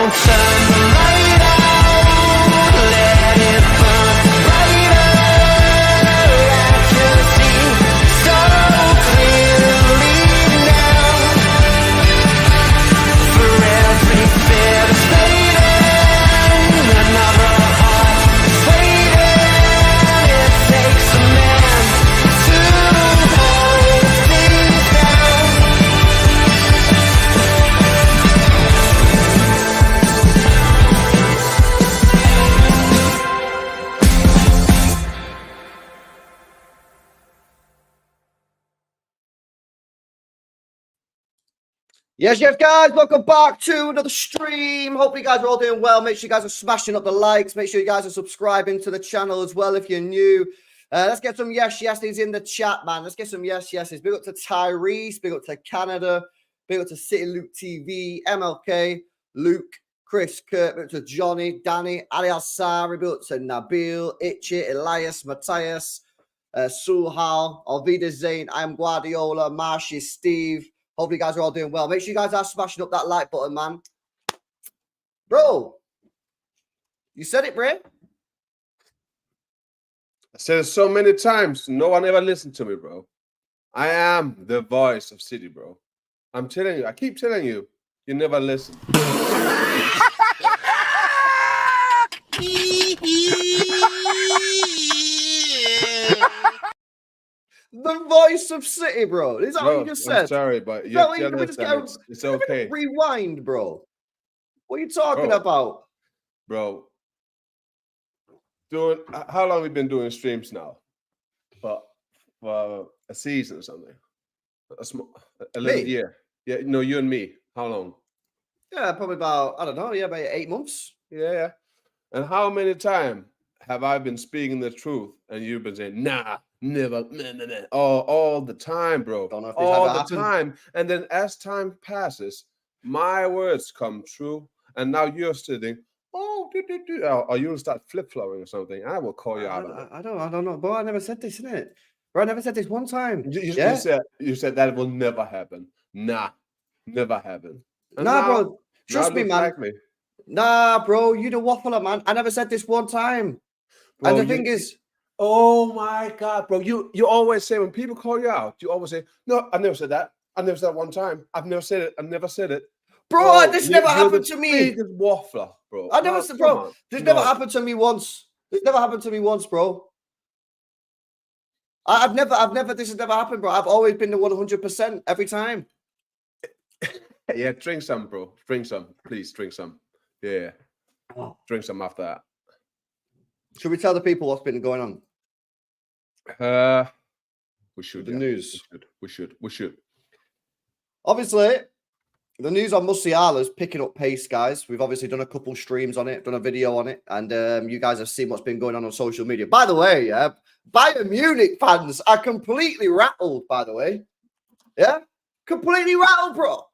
Don't turn the light out, let it burn brighter. I can see so clearly now. For every fear that's fading, another heart is waiting. It takes a man to hold things down. Yes, guys, welcome back to another stream. Hopefully you guys are all doing well. Make sure you guys are smashing up the likes. Make sure you guys are subscribing to the channel as well if you're new. Let's get some yes yeses in the chat, man. Let's get some yes yeses. Big up to Tyrese, big up to Canada, big up to City Luke TV, MLK, Luke, Chris, Kurt, big up to Johnny, Danny, Ali Alsari, big up to Nabil, Itchy, Elias, Matthias, Sulhal, Alvida Zain, I'm Guardiola, Marshy, Steve. Hopefully you guys are all doing well. Make sure you guys are smashing up that like button, man. Bro, you said it, bro. I said it so many times. No one ever listened to me, bro. I am the voice of City, bro. I'm telling you. I keep telling you. You never listen. The voice of City, bro. Is that Bro, what you just said? I'm sorry, but No, you're can we just get it's okay. rewind, bro? What are you talking Bro. about? Bro. How long have we been doing streams now? For a season or something. A little Me? year. Yeah, no, you and me. How long? Yeah, probably about, I don't know, yeah, about 8 months. Yeah. And how many times have I been speaking the truth and you've been saying, nah, never, nah. All the time, bro. Don't know if this All ever the happened. time. And then as time passes, my words come true. And now you're sitting, or you'll start flip-flopping or something. I will call you out of it. I don't know. Bro, I never said this, innit? Bro, I never said this one time. You said that will never happen. Nah, never happen. And Nah, now, bro. Trust now me, look man. like me. Nah, bro, you the waffler, man. I never said this one time. Bro, And the thing is, oh my God, bro. You always say when people call you out, you always say, no, I never said that. I never said that one time. I've never said it. I never said it. bro, this never happened to me. Biggest waffler, bro. I never No, said, come bro, on. this No. never happened to me once. This never happened to me once, bro. I've never, this has never happened, bro. I've always been the 100% every time. Yeah, drink some, bro. Drink some. Please drink some. Yeah. Oh. Drink some after that. Should we tell the people what's been going on? We should. The yeah. news. We should. Obviously, the news on Musiala is picking up pace, guys. We've obviously done a couple streams on it, done a video on it, and you guys have seen what's been going on social media. By the way, yeah, Bayern Munich fans are completely rattled, by the way. Yeah? Completely rattled, bro.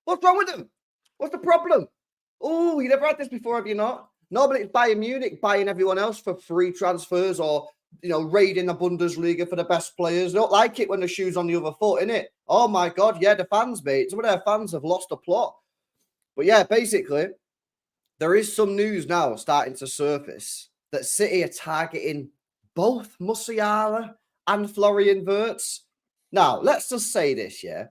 What's wrong with them? What's the problem? Oh, you never had this before, have you not? No, but it's Bayern Munich buying everyone else for free transfers or, raiding the Bundesliga for the best players. They don't like it when the shoe's on the other foot, innit? Oh, my God. Yeah, the fans, mate. Some of their fans have lost the plot. But, yeah, basically, there is some news now starting to surface that City are targeting both Musiala and Florian Wirtz. Now, let's just say this, yeah?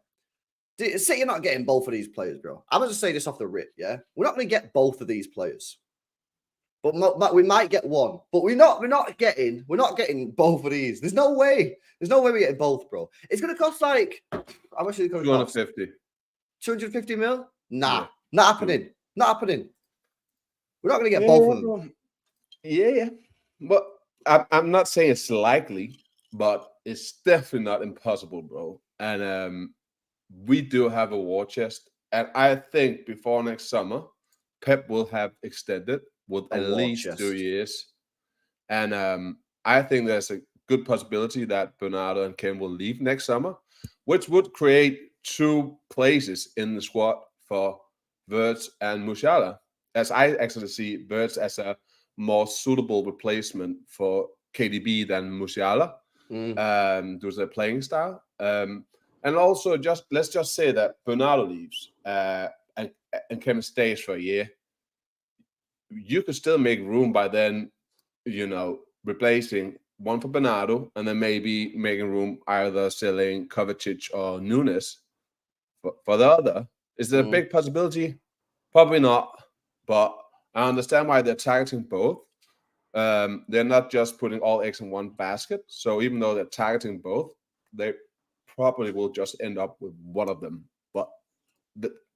City are not getting both of these players, bro. I'm going to say this off the rip, yeah? We're not going to get both of these players. But we might get one. But we're not getting both of these. There's no way. There's no way we're getting both, bro. It's going to cost like, how much is it going to cost? 250. 250 mil? Nah, Yeah. not happening. Not happening. We're not going to get both of them. Yeah. But I'm not saying it's likely, but it's definitely not impossible, bro. And we do have a war chest. And I think before next summer, Pep will have extended with at least 2 years. And I think there's a good possibility that Bernardo and Ken will leave next summer, which would create 2 places in the squad for Wirtz and Musiala, as I actually see Wirtz as a more suitable replacement for KDB than Musiala due to their playing style. And also, let's just say that Bernardo leaves, and and Kevin stays for a year, you could still make room by then, replacing one for Bernardo, and then maybe making room either selling Kovacic or Nunes for the other. Is there a big possibility? Probably not, but I understand why they're targeting both. They're not just putting all eggs in one basket. So even though they're targeting both, they probably will just end up with one of them. But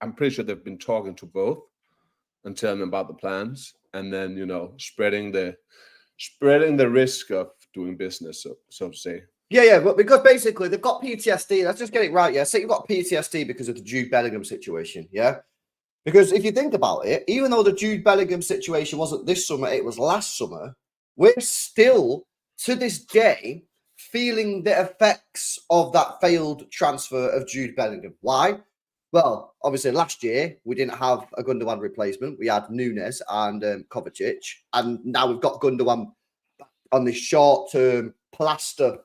I'm pretty sure they've been talking to both and telling them about the plans, and then spreading the risk of doing business, so to say. Yeah, but because basically they've got PTSD. Let's just get it right. Yeah, so you've got PTSD because of the Jude Bellingham situation. Yeah, because if you think about it, even though the Jude Bellingham situation wasn't this summer, it was last summer. We're still to this day feeling the effects of that failed transfer of Jude Bellingham. Why? Well, obviously last year we didn't have a Gundogan replacement. We had Nunes and Kovacic, and now we've got Gundogan on this short-term plaster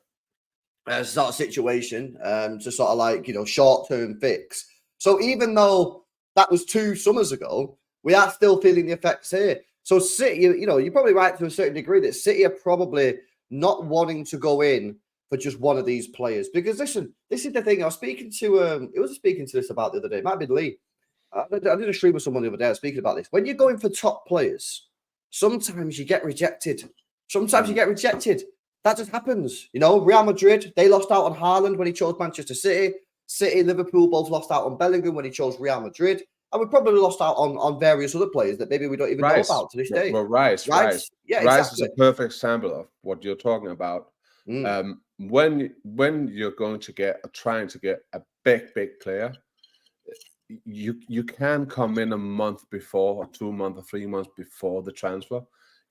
sort of situation to sort of like, short-term fix. So even though that was 2 summers ago, we are still feeling the effects here. So City, you're probably right to a certain degree that City are probably not wanting to go in for just one of these players. Because listen, this is the thing. I was speaking to, speaking to this about the other day. It might have been Lee. I did a stream with someone the other day. I was speaking about this. When you're going for top players, sometimes you get rejected. That just happens. Real Madrid, they lost out on Haaland when he chose Manchester City. City, Liverpool both lost out on Bellingham when he chose Real Madrid. And we probably lost out on various other players that maybe we don't even know about to this day. Well, Rice. Yeah, Rice exactly. is a perfect example of what you're talking about. When you're going to trying to get a big player, you can come in a month before, or 2 months or 3 months before the transfer.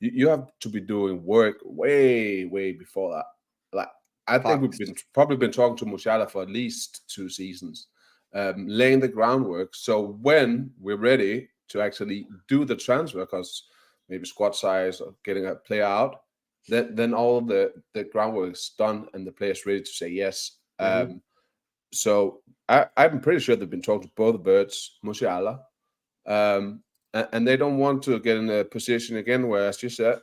You have to be doing work way before that. Like, I think we've probably been talking to Musiala for at least 2 seasons, laying the groundwork. So when we're ready to actually do the transfer, because maybe squad size or getting a player out, then all the groundwork is done and the player's ready to say yes. So I'm pretty sure they've been talking to both Wirtz, Musiala, and they don't want to get in a position again where, as you said,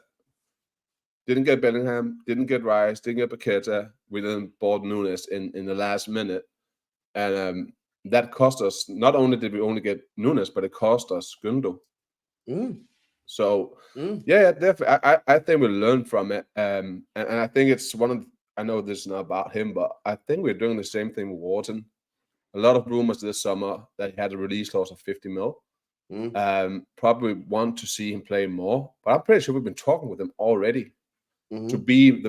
didn't get Bellingham, didn't get Rice, didn't get Paqueta. We then bought Nunes in the last minute. And that cost us, not only did we only get Nunes, but it cost us Gundo. So, yeah, definitely. I think we learned from it. And I think it's I know this is not about him, but I think we're doing the same thing with Wharton. A lot of rumors this summer that he had a release clause of 50 mil. Probably want to see him play more, but I'm pretty sure we've been talking with him already to be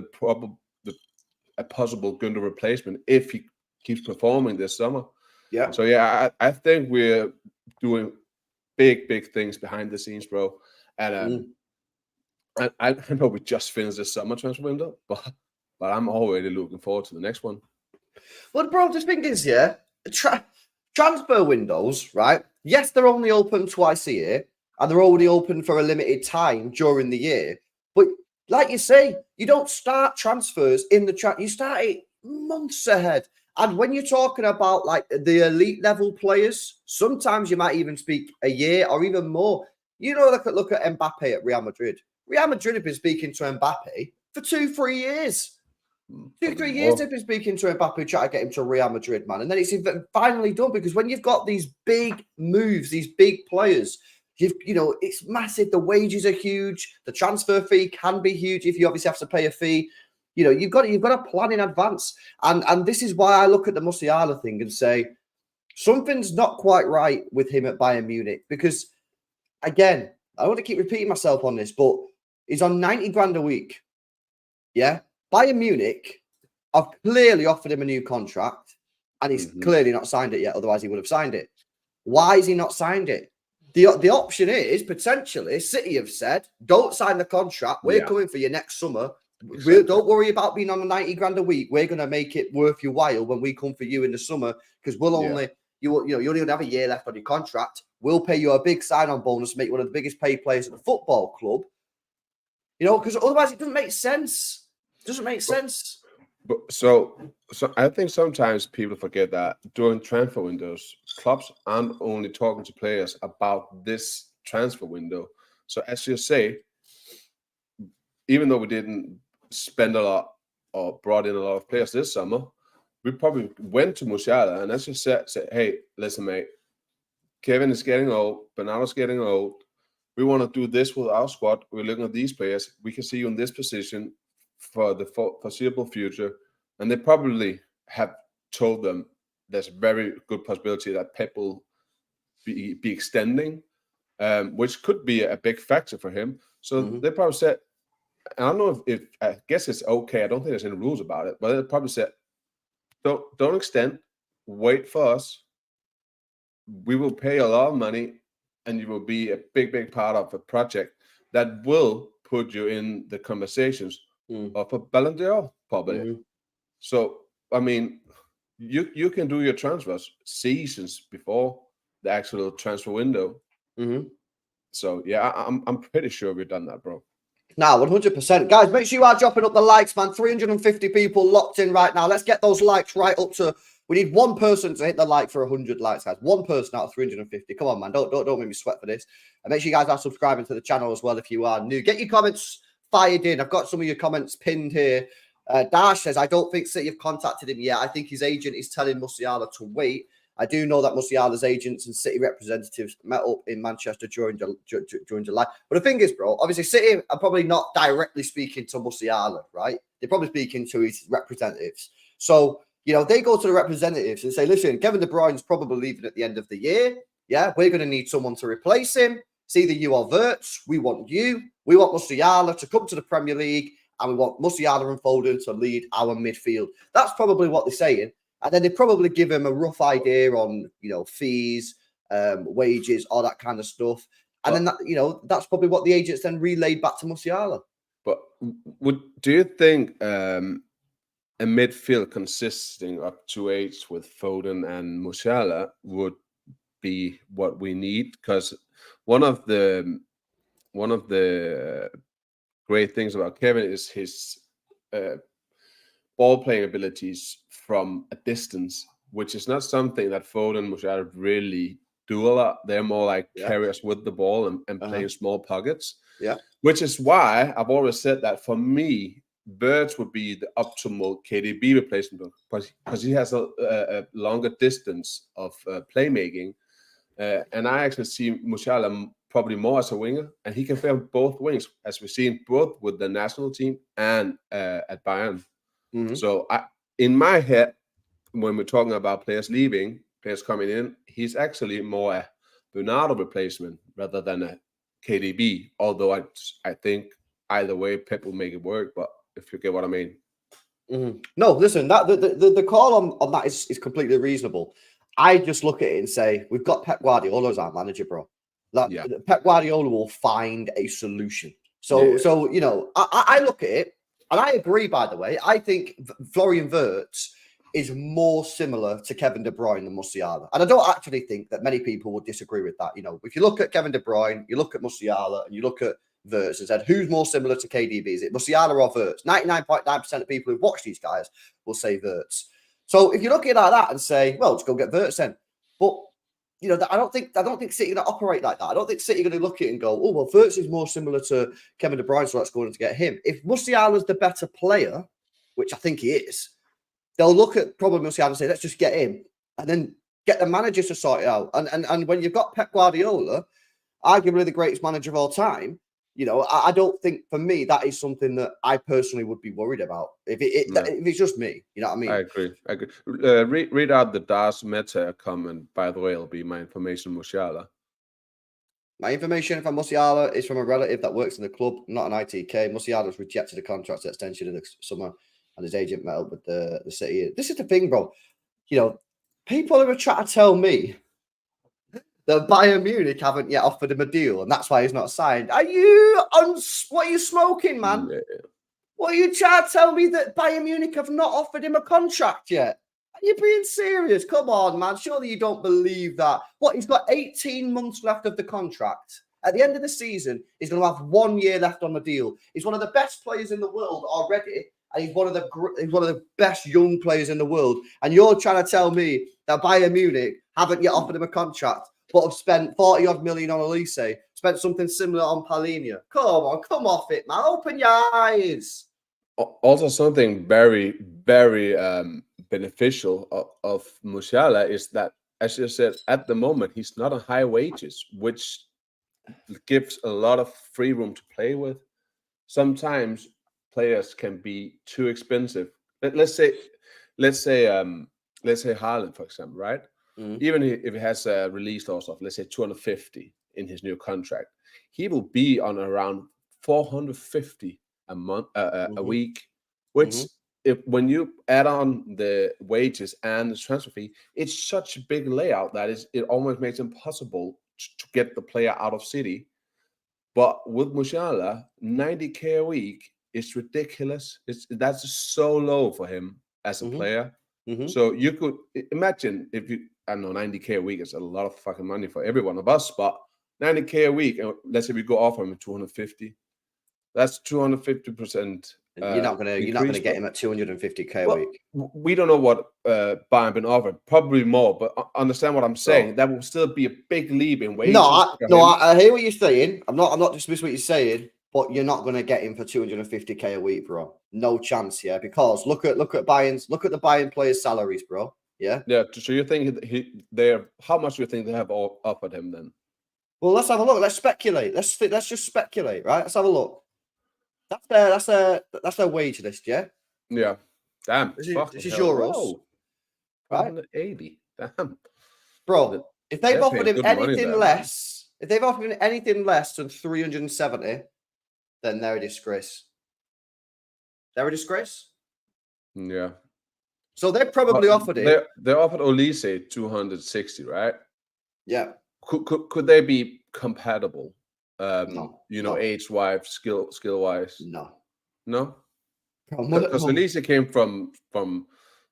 a possible Gundo replacement if he keeps performing this summer. Yeah. So yeah, I think we're doing big things behind the scenes, bro. And I know we just finished this summer transfer window, but I'm already looking forward to the next one. Well, bro, the thing is, transfer windows, right? Yes, they're only open twice a year, and they're only open for a limited time during the year. But like you say, you don't start transfers in the you start it months ahead. And when you're talking about like the elite level players, sometimes you might even speak a year or even more. Look at Mbappe at Real Madrid. Real Madrid have been speaking to Mbappe for 2-3 years. 2-3 years they've been speaking to Mbappe, trying to get him to Real Madrid, man. And then it's finally done, because when you've got these big moves, these big players, it's massive. The wages are huge. The transfer fee can be huge if you obviously have to pay a fee. You've got to plan in advance. And this is why I look at the Musiala thing and say something's not quite right with him at Bayern Munich, because again, I want to keep repeating myself on this, but he's on 90 grand a week. Yeah. Bayern Munich have clearly offered him a new contract, and he's clearly not signed it yet. Otherwise, he would have signed it. Why has he not signed it? The option is potentially City have said, don't sign the contract. We're coming for you next summer. Exactly. Don't worry about being on the 90 grand a week. We're going to make it worth your while when we come for you in the summer, because we'll only, you only have a year left on your contract. We'll pay you a big sign-on bonus to make you one of the biggest paid players at the football club. Because otherwise it doesn't make sense. It doesn't make sense. But so I think sometimes people forget that during transfer windows, clubs aren't only talking to players about this transfer window. So as you say, even though we didn't spend a lot or brought in a lot of players this summer, we probably went to Musiala and as you said, hey, listen, mate, Kevin is getting old, Bernardo's getting old. We want to do this with our squad. We're looking at these players. We can see you in this position for the foreseeable future. And they probably have told them there's a very good possibility that Pep will be extending, which could be a big factor for him. So they probably said, I don't know if I guess it's okay. I don't think there's any rules about it, but they probably said, don't extend. Wait for us. We will pay a lot of money, and you will be a big part of a project that will put you in the conversations of a Ballon d'Or, probably. So, I mean, you can do your transfers seasons before the actual transfer window. So, yeah, I'm pretty sure we've done that, bro. Now, 100%. Guys, make sure you are dropping up the likes, man. 350 people locked in right now. Let's get those likes right up to... We need one person to hit the like for 100 likes, guys. One person out of 350. Come on, man. Don't make me sweat for this. And make sure you guys are subscribing to the channel as well if you are new. Get your comments fired in. I've got some of your comments pinned here. Dash says, I don't think City have contacted him yet. I think his agent is telling Musiala to wait. I do know that Musiala's agents and City representatives met up in Manchester during July. But the thing is, bro, obviously City are probably not directly speaking to Musiala, right? They're probably speaking to his representatives. So, they go to the representatives and say, listen, Kevin De Bruyne's probably leaving at the end of the year. Yeah, we're going to need someone to replace him. It's either you or Wirtz. We want you. We want Musiala to come to the Premier League, and we want Musiala and Foden to lead our midfield. That's probably what they're saying. And then they probably give him a rough idea on, fees, wages, all that kind of stuff. And then, that's probably what the agents then relayed back to Musiala. But do you think a midfield consisting of 2-8s with Foden and Musiala would be what we need? Because one of the great things about Kevin is his ball playing abilities from a distance, which is not something that Foden and Musiala really do a lot. They're more like carriers with the ball and playing small pockets. Yeah. Which is why I've always said that for me, Wirtz would be the optimal KDB replacement because he has a longer distance of playmaking. And I actually see Musiala probably more as a winger, and he can play on both wings, as we've seen both with the national team and at Bayern. So in my head, when we're talking about players leaving, players coming in, he's actually more a Bernardo replacement rather than a KDB. Although I think either way, Pep will make it work. But if you get what I mean. No, listen, that the call on that is completely reasonable. I just look at it and say, we've got Pep Guardiola as our manager, bro. Pep Guardiola will find a solution. So I look at it, and I agree, by the way. I think Florian Wirtz is more similar to Kevin De Bruyne than Musiala. And I don't actually think that many people would disagree with that. If you look at Kevin De Bruyne, you look at Musiala, and you look at Wirtz and said, who's more similar to KDB? Is it Musiala or Wirtz? 99.9% of people who've watched these guys will say Wirtz. So if you look at it like that and say, well, let's go get Wirtz then. But, I don't think City are going to operate like that. I don't think City are going to look at it and go, oh, well, Wirtz is more similar to Kevin De Bruyne, so let's go in to get him. If Musiala's the better player, which I think he is, they'll look at probably Musiala and say, let's just get him and then get the managers to sort it out. And when you've got Pep Guardiola, arguably the greatest manager of all time, I don't think, for me, that is something that I personally would be worried about. If it's just me, you know what I mean? I agree. Read out the Das Meta comment. By the way, it'll be my information, Musiala. My information from Musiala is from a relative that works in the club, not an ITK. Musiala has rejected a contract extension in the summer, and his agent met up with the City. This is the thing, bro. People are trying to tell me that Bayern Munich haven't yet offered him a deal, and that's why he's not signed. What are you smoking, man? Yeah. What are you trying to tell me that Bayern Munich have not offered him a contract yet? Are you being serious? Come on, man. Surely you don't believe that. What, he's got 18 months left of the contract. At the end of the season, he's going to have 1 year left on the deal. He's one of the best players in the world already, and he's one of the best young players in the world. And you're trying to tell me that Bayern Munich haven't yet offered him a contract, but have spent 40 odd million on Elise, spent something similar on Palhinha. Come off it, man. Open your eyes. Also, something very, very beneficial of Musiala is that, as you said, at the moment he's not on high wages, which gives a lot of free room to play with. Sometimes players can be too expensive. Let's say Haaland, for example, right? Even if he has a release clause of, let's say, 250 in his new contract, he will be on around 450 a month, a week, which when you add on the wages and the transfer fee, it's such a big layout that it almost makes it impossible to get the player out of City. But with Musiala, 90k a week is ridiculous. That's so low for him as a player. So you could imagine if you, I don't know, 90k a week is a lot of fucking money for every one of us, but 90k a week, and let's say we go offer him 250. That's 250%. You're not gonna get him at 250k a week. We don't know what Bayern been offered. Probably more, but understand what I'm saying. That will still be a big leap in wages. I hear what you're saying. I'm not dismissing what you're saying, but you're not gonna get him for 250k a week, bro. No chance, yeah. Because look at the Bayern players' salaries, bro. Yeah. Yeah. So you think how much do you think they have offered him then? Well, let's have a look. Let's speculate. Let's just speculate, right? Let's have a look. That's their wage list, yeah. Yeah. Damn. This is euros, whoa. right? 180. Damn, bro. If they've offered him anything less, than 370, then they're a disgrace. They're a disgrace. Yeah. So they probably offered it. They offered Olise 260, right? Yeah. Could they be compatible? No. Age-wise, skill-wise. No. Because Olise came from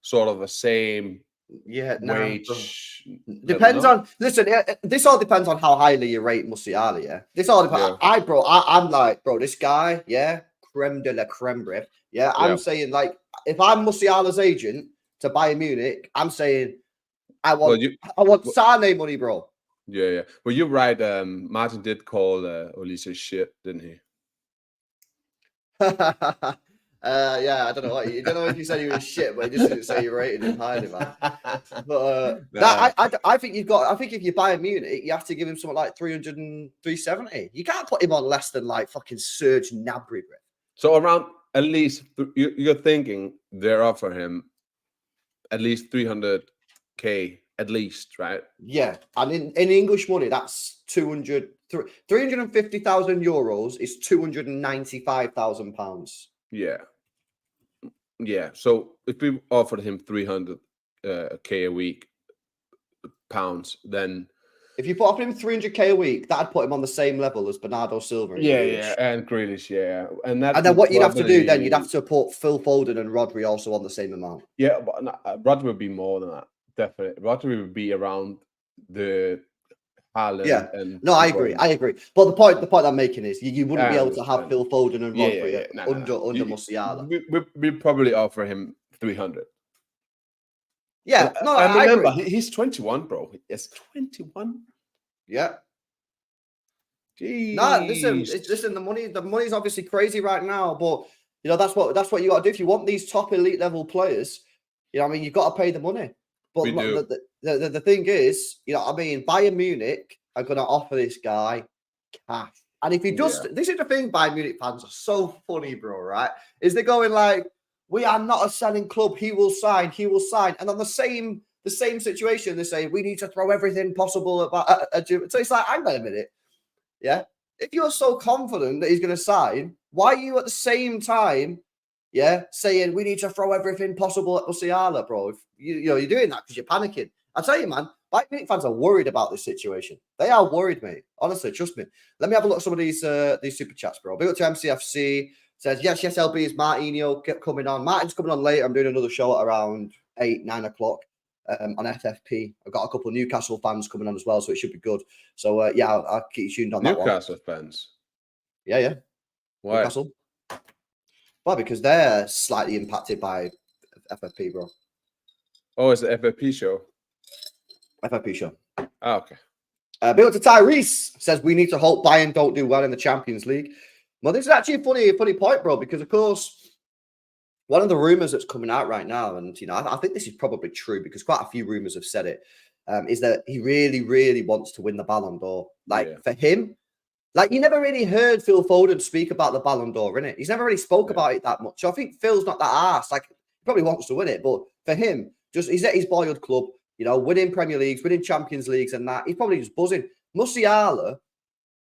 sort of the same wage. Depends on. Listen, this all depends on how highly you rate Musiala. Yeah, this all depends. I'm like, bro, this guy, yeah, creme de la creme, bro. Yeah, I'm saying, like, if I'm Musiala's agent to Bayern Munich, I'm saying I want Sane money, bro. Yeah. Well, you're right. Martin did call Olise shit, didn't he? Yeah, I don't know. You don't know if you said he was shit, but he just didn't say you rated him highly, man. But I think you've got. I think if you buy a Munich, you have to give him something like 300 and 370. You can't put him on less than like fucking Serge Gnabry, bro. So around at least you're thinking they're offering him at least 300k at least, right? Yeah, and in English money, that's 350,000 euros is 295,000 pounds. Yeah. So if we offered him 300k a week pounds, then if you put up him 300k a week, that'd put him on the same level as Bernardo Silva. And Grealish, and then what you'd have to do then, you'd have to put Phil Foden and Rodri also on the same amount. Yeah, but Rodri would be more than that. Definitely, Rodri would be around the Haaland. Yeah, and I agree. But the point I'm making is you wouldn't be able to have Phil Foden and Rodri under Musiala. We probably offer him 300. Yeah, I remember he's 21, bro. He's 21. Yeah. Jeez. No, listen. The money's obviously crazy right now, but that's what you got to do if you want these top elite level players. You've got to pay the money. But the thing is, Bayern Munich are going to offer this guy cash. And if he does, this is the thing, Bayern Munich fans are so funny, bro, right? Is they're going like, we are not a selling club. He will sign. And on the same situation, they say, we need to throw everything possible at you. So it's like, hang on a minute. Yeah. If you're so confident that he's going to sign, why are you at the same time, saying we need to throw everything possible at Musiala, bro? If you're doing that because you're panicking. I tell you, man, Bayern Munich fans are worried about this situation. They are worried, mate. Honestly, trust me. Let me have a look at some of these super chats, bro. Big up to MCFC. Says, yes, LB is Martinho coming on. Martin's coming on later. I'm doing another show at around 8-9 o'clock on FFP. I've got a couple of Newcastle fans coming on as well, so it should be good. So, I'll keep you tuned on that one. Newcastle fans? Yeah. Why? Newcastle. Well, because they're slightly impacted by FFP, bro. Oh, it's the FFP show. FFP show. Oh, okay. Bill to Tyrese says we need to hope Bayern don't do well in the Champions League. Well, this is actually a funny point, bro, because of course, one of the rumors that's coming out right now, and I think this is probably true because quite a few rumors have said it, is that he really, really wants to win the Ballon d'Or. For him, you never really heard Phil Foden speak about the Ballon d'Or, innit? He's never really spoke about it that much. So I think Phil's not that arse. He probably wants to win it, but for him, he's at his boyhood club, winning Premier Leagues, winning Champions Leagues and that. He's probably just buzzing. Musiala,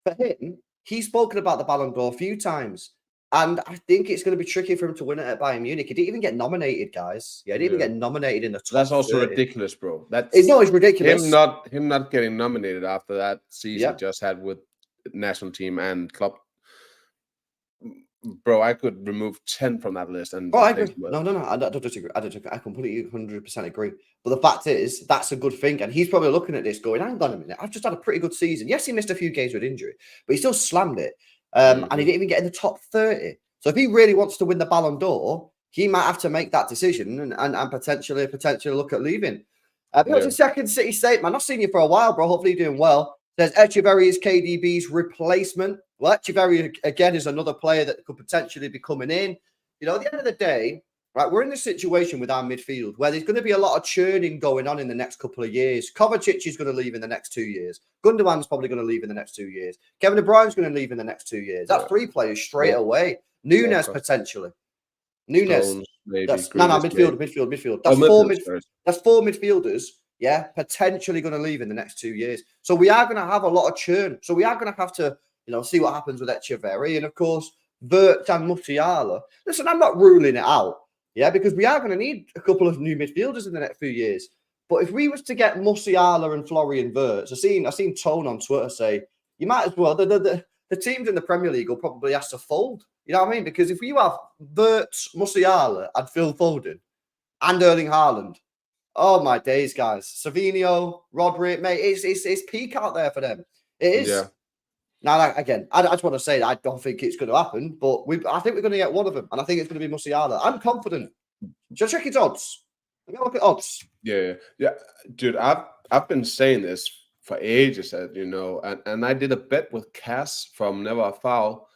for him, he's spoken about the Ballon d'Or a few times. And I think it's going to be tricky for him to win it at Bayern Munich. He didn't even get nominated, guys. Yeah, he didn't even get nominated in the top. That's also 30. ridiculous, bro. It's ridiculous. Him not getting nominated after that season he just had with national team and club. Bro, I could remove 10 from that list. And I agree. No, I don't disagree. I completely 100% agree. But the fact is, that's a good thing. And he's probably looking at this going, hang on a minute, I've just had a pretty good season. Yes, he missed a few games with injury, but he still slammed it. And he didn't even get in the top 30. So if he really wants to win the Ballon d'Or, he might have to make that decision and potentially look at leaving. What's the second City statement? I've not seen you for a while, bro. Hopefully you're doing well. Says Echeverri is KDB's replacement. Well, Echeverri, again, is another player that could potentially be coming in. At the end of the day, right, we're in this situation with our midfield where there's going to be a lot of churning going on in the next couple of years. Kovacic is going to leave in the next 2 years. Gundogan's probably going to leave in the next 2 years. Kevin De Bruyne's going to leave in the next 2 years. That's 3 players straight away. Nunes, potentially. Nunes. Midfield. That's 4 midfielders. Yeah, potentially going to leave in the next 2 years. So we are going to have a lot of churn. So we are going to have to, see what happens with Echeverri. And of course, Wirtz and Musiala. Listen, I'm not ruling it out. Yeah, because we are going to need a couple of new midfielders in the next few years. But if we was to get Musiala and Florian Wirtz, I've seen Tone on Twitter say, you might as well, the teams in the Premier League will probably have to fold. You know what I mean? Because if you have Wirtz, Musiala and Phil Foden and Erling Haaland, oh my days, guys. Savinho, Rodri, mate, it's peak out there for them. It is. Yeah. Now, again, I just want to say that I don't think it's going to happen, but I think we're going to get one of them, and I think it's going to be Musiala. I'm confident. Just check his odds. Let me look at odds. Yeah. Dude, I've been saying this for ages, and I did a bet with Cass from Never a Foul,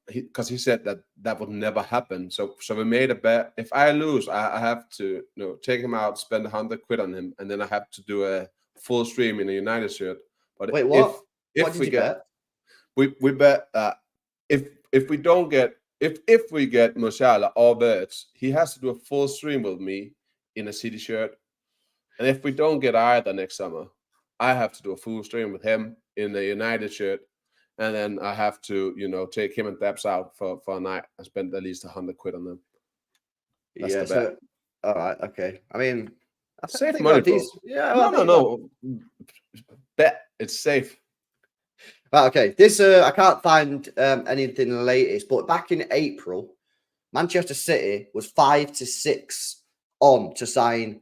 because he said that would never happen. So we made a bet. If I lose, I have to take him out, spend 100 quid on him, and then I have to do a full stream in a United shirt. But wait, what? If we get, we bet if we don't get if we get Musiala or Wirtz, he has to do a full stream with me in a City shirt. And if we don't get either next summer, I have to do a full stream with him in the United shirt. And then I have to, take him and Debs out for a night and spend at least 100 quid on them. That's the bet. All right, okay. I mean, I save money, bro. Yeah, no. Bet. It's safe. Right, okay. This, I can't find anything latest, but back in April, Manchester City was 5-6 on to sign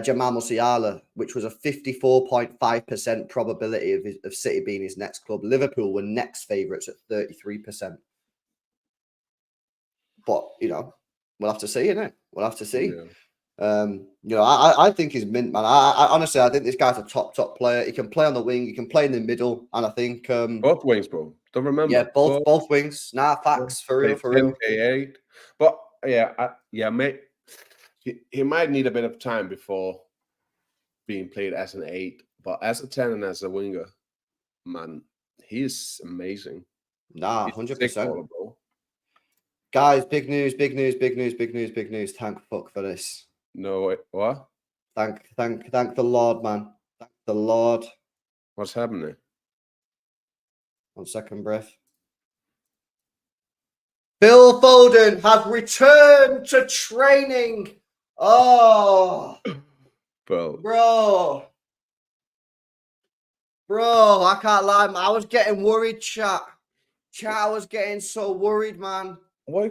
Jamal Musiala, which was a 54.5% probability of City being his next club. Liverpool were next favourites at 33%. But, we'll have to see, innit? We'll have to see. Yeah. I think he's mint, man. I honestly, I think this guy's a top player. He can play on the wing, he can play in the middle, and I think both wings, bro. Don't remember. Yeah, both wings. Nah, facts for real. 10K8. But mate. He might need a bit of time before being played as an 8, but as a 10 and as a winger, man, he's amazing. Nah, 100%. Guys, big news. Thank fuck for this. No, wait, what? Thank the Lord, man. Thank the Lord. What's happening? 1 second, breath. Phil Foden has returned to training. Oh, bro, I can't lie, man. I was getting worried, chat. I was getting so worried, man. Why are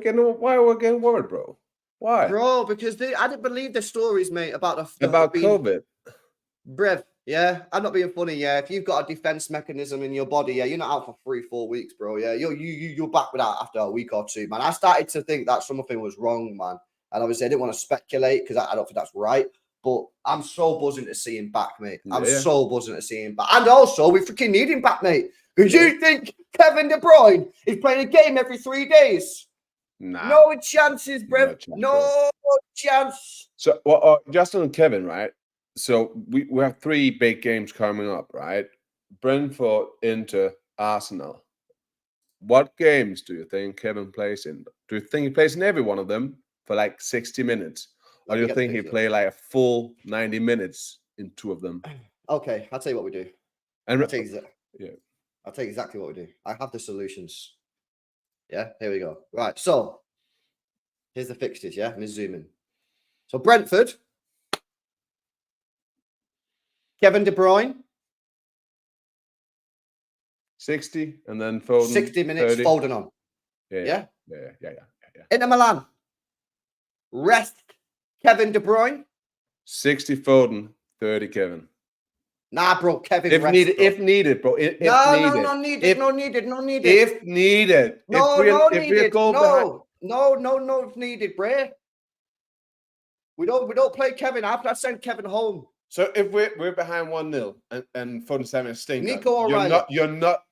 we getting worried, bro? Why? Bro, because I didn't believe the stories, mate, about COVID. Brev, Yeah, I'm not being funny. Yeah, if you've got a defense mechanism in your body, yeah, you're not out for 3-4 weeks, bro. Yeah, you're back with that after a week or two, man. I started to think that something was wrong, man, and obviously I didn't want to speculate because I don't think that's right. But I'm so buzzing to see him back, mate. I'm so buzzing to see him back, and also we freaking need him back, mate. Because you think Kevin De Bruyne is playing a game every 3 days? Nah, no chances, bro. No chance. So, just on Kevin, right? So we have 3 big games coming up, right? Brentford, Inter, Arsenal. What games do you think Kevin plays in? Do you think he plays in every one of them for like 60 minutes? Or do you think he play like a full 90 minutes in 2 of them? Okay, I'll tell you what we do. And I'll tell you exactly what we do. I have the solutions. Yeah, here we go. Right, so here's the fixtures. Yeah, let me zoom in. So Brentford, Kevin De Bruyne, 60, and then Foden. 60 minutes, 30. Foden on. Yeah. Inter Milan, rest Kevin De Bruyne. 60 Foden, 30 Kevin. Nah, bro, Kevin. If needed, bro. No needed. If needed. No, if needed, needed, bro. We don't play Kevin. I send Kevin home. So if we're behind 1-0 and Foden's having a stinker, Nico O'Reilly. You're not.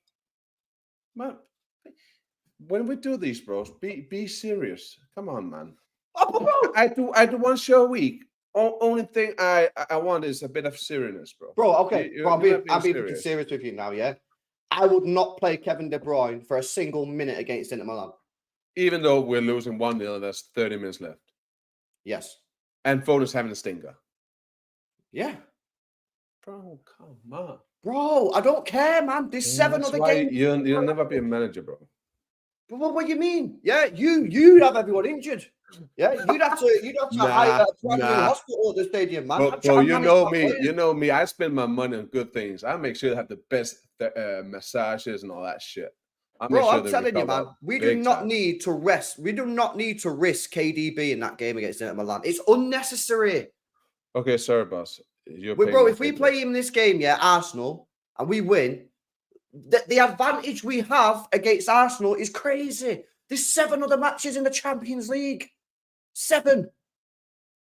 Man, when we do these, bros, be serious. Come on, man. Oh, bro. I do one show a week. Only thing I want is a bit of seriousness, bro. Bro, okay. I'm being serious with you now, yeah? I would not play Kevin De Bruyne for a single minute against Inter Milan. Even though we're losing 1-0 and there's 30 minutes left. Yes. And Foden's having a stinker. Yeah. Bro, come on. Bro, I don't care, man. There's 7 other games. You'll never be a manager, bro. But what do you mean? Yeah, you'd have everyone injured. Yeah, you'd have to hire a hospital at the stadium, man. Bro, you know me. I spend my money on good things. I make sure they have the best massages and all that shit. I'm telling you, man, we do not need to rest. We do not need to risk KDB in that game against Inter Milan. It's unnecessary. Okay, sorry, boss. Bro, if we play him this game, yeah, Arsenal, and we win, the advantage we have against Arsenal is crazy. There's 7 other matches in the Champions League. 7.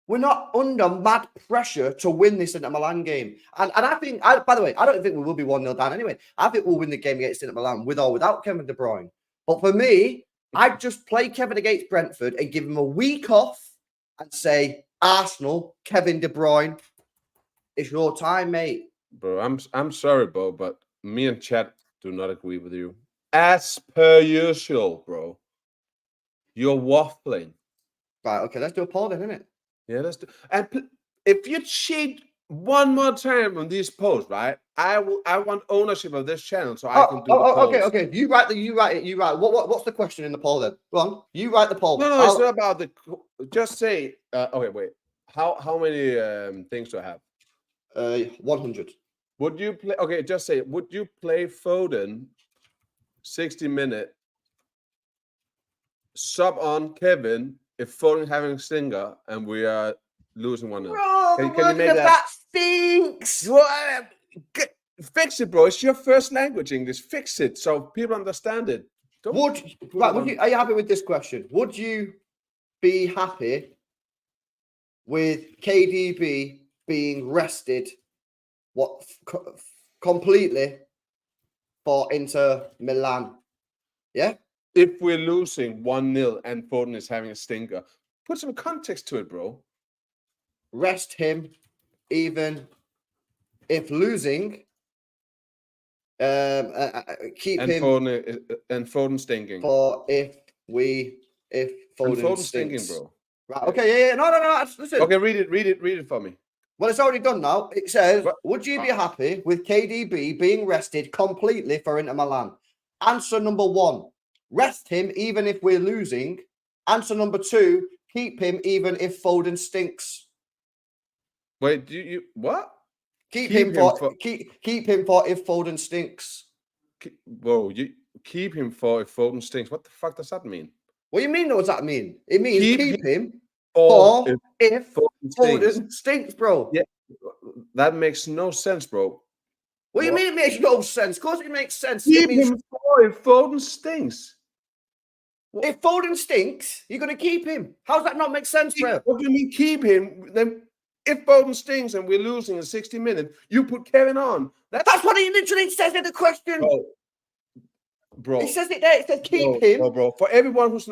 We're not under mad pressure to win this Inter Milan game. And I think, by the way, I don't think we will be 1-0 down anyway. I think we'll win the game against Inter Milan with or without Kevin De Bruyne. But for me, I'd just play Kevin against Brentford and give him a week off and say, Arsenal, Kevin De Bruyne, it's your time, mate. Bro, I'm sorry, bro, but me and Chad do not agree with you. As per usual, bro. You're waffling. Right, okay, let's do a poll then, innit? Yeah, let's do. And if you cheat one more time on these posts, right? I want ownership of this channel so I can do the polls. Okay. You write it. What's the question in the poll then? Go on. You write the poll. No, it's not about the. Just say. Okay, wait. How many things do I have? 100. Would you play? Okay, just say. Would you play Foden 60-minute sub on Kevin if Foden having a stinger and we are losing 1-0? Bro, can you make that stinks? Fix it, bro. It's your first language, English. Fix it so people understand it. Are you happy with this question? Would you be happy with KDB being rested completely for Inter Milan? Yeah? If we're losing 1-0 and Foden is having a stinker, put some context to it, bro. Rest him even if losing. Keep him Foden stinking. If Foden stinking, bro. Right. Okay. Yeah. No. Listen. Okay. Read it for me. Well, it's already done now. It says, would you be happy with KDB being rested completely for Inter Milan? Answer number 1, rest him even if we're losing. Answer number 2, keep him even if Foden stinks. Wait, do you what? Keep him for if Foden stinks. Whoa, you keep him for if Foden stinks. What the fuck does that mean? What do you mean? What does that mean? It means keep him for if Foden stinks, bro. Yeah, That makes no sense, bro. What do you mean it makes no sense? Of course it makes sense. It Keep means him for if Foden stinks. if Foden stinks, you're going to keep him. How does that not make sense, bro? What do you mean keep him? Then if Foden stinks and we're losing in 60 minutes, you put Kevin on. That's what he literally says in the question. Bro. He says it there. It says keep him. Bro. For everyone who's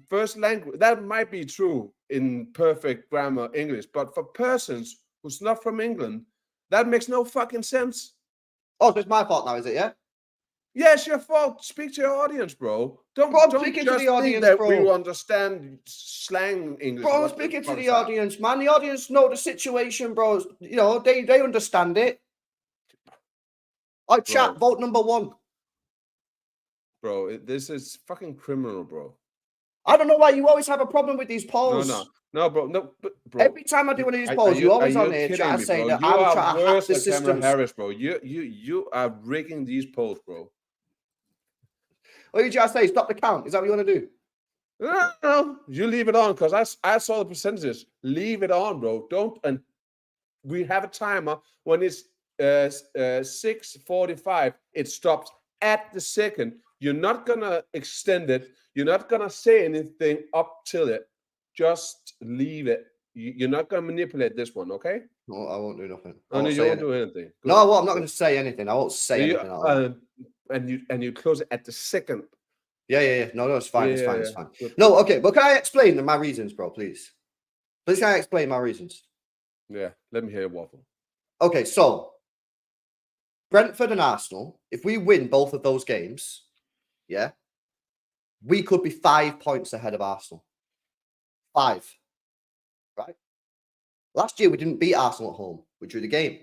first language, that might be true in perfect grammar English, but for persons who's not from England, that makes no fucking sense. Oh, so it's my fault now, is it? Yeah. Yes, your fault. Speak to your audience, bro. Don't speaking just to the audience, think that bro. we understand slang English. Bro, I'm speaking to the audience, man. The audience know the situation, bro. You know, they understand it. Chat, vote number 1. Bro, this is fucking criminal, bro. I don't know why you always have a problem with these polls. No, bro. No, bro. Every time I do one of these polls, you always on here trying to say that I'm trying to hack the system. Harris, bro. You are rigging these polls, bro. What did you just say? Stop the count. Is that what you want to do? No. You leave it on because I saw the percentages. Leave it on, bro. Don't. And we have a timer when it's 6:45. It stops at the second. You're not gonna extend it. You're not gonna say anything up till it. Just leave it. You're not gonna manipulate this one, okay? No, I won't do nothing. Oh, no, you won't do anything. Good. No, I'm not going to say anything. I won't say anything. And you close it at the second. Yeah. No, it's fine. It's fine. It's fine. Good. No, okay. But can I explain my reasons, bro, please? Please, can I explain my reasons? Yeah, let me hear your waffle. Okay, so Brentford and Arsenal, if we win both of those games, yeah, we could be 5 points ahead of Arsenal. 5. Right? Last year, we didn't beat Arsenal at home. We drew the game.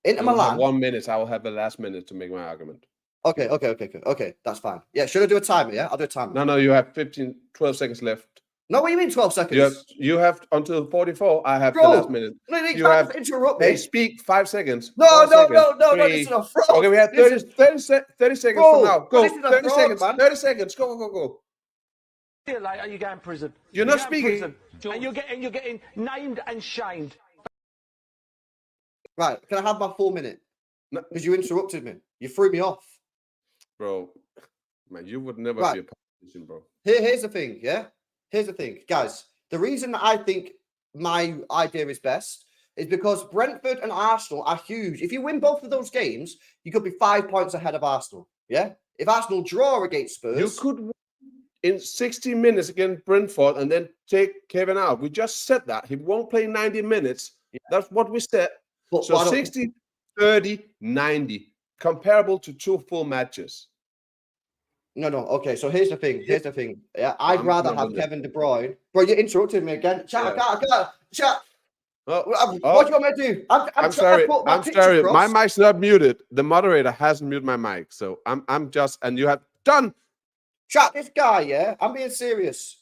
Inter Milan. 1 minute. I will have the last minute to make my argument. Okay. That's fine. Yeah, should I do a timer? Yeah, I'll do a timer. No, you have 12 seconds left. No, what do you mean 12 seconds? You have until 44. I have the last minute. No, you have to interrupt me. Hey, speak 5 seconds. No, this is a fraud. Okay, we have 30 seconds from now. Go. 30 seconds. Man. 30 seconds. Go. See you later, you go in prison. You're not speaking. And you're getting named and shamed. Right, can I have my 4 minute? Because you interrupted me. You threw me off. Bro, man, you would never be a politician, bro. Here's the thing, yeah? Here's the thing. Guys, the reason that I think my idea is best is because Brentford and Arsenal are huge. If you win both of those games, you could be 5 points ahead of Arsenal, yeah? If Arsenal draw against Spurs... You could win in 60 minutes against Brentford and then take Kevin out. We just said that. He won't play 90 minutes. Yeah. That's what we said. But so 60, 30, 90. Comparable to 2 full matches. No. Okay, so here's the thing. Yeah, I'd rather have Kevin De Bruyne. Bro, you interrupted me again. Chat, I can't. Chat. What do you want me to do? I'm sorry. My mic's not muted. The moderator hasn't muted my mic. So I'm just, and you have done. Chat, this guy, yeah? I'm being serious.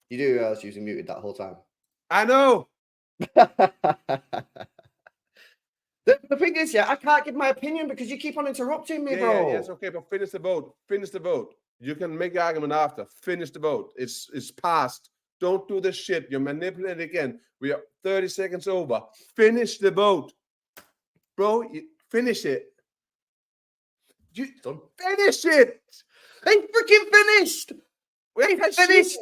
You do realize you was muted that whole time. I know. The thing is, yeah, I can't give my opinion because you keep on interrupting me, bro. Yeah, it's okay, but finish the vote. Finish the vote. You can make the argument after. Finish the vote. It's passed. Don't do this shit. You're manipulating again. We are 30 seconds over. Finish the vote. Bro, finish it. You don't finish it. Ain't freaking finished. It's finished.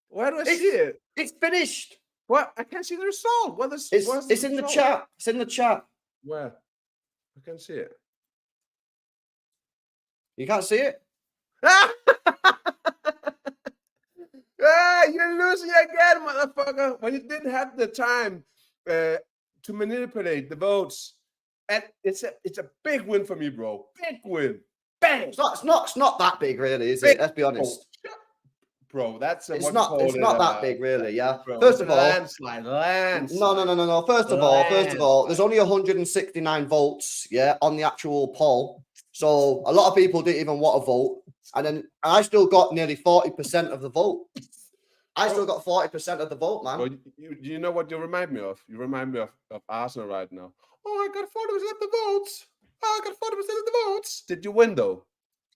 Where do I see it? It's finished. What? I can't see the result. It's in the chat. It's in the chat. Where? I can't see it. You can't see it? You're losing again, motherfucker. When you didn't have the time to manipulate the votes. And it's a big win for me, bro. Big win. Bang. It's not that big, really, is it? Let's be honest. Bro, that's it's not that big, really. Yeah. Bro, First of all, landslide. No. First of all, there's only 169 votes, yeah, on the actual poll. So a lot of people didn't even want to vote, and I still got nearly 40% of the vote. I still got 40% of the vote, man. Bro, you know what you remind me of? You remind me of Arsenal right now. Oh, I got 40% of the votes. Oh, I got 40% of the votes. Did you win, though?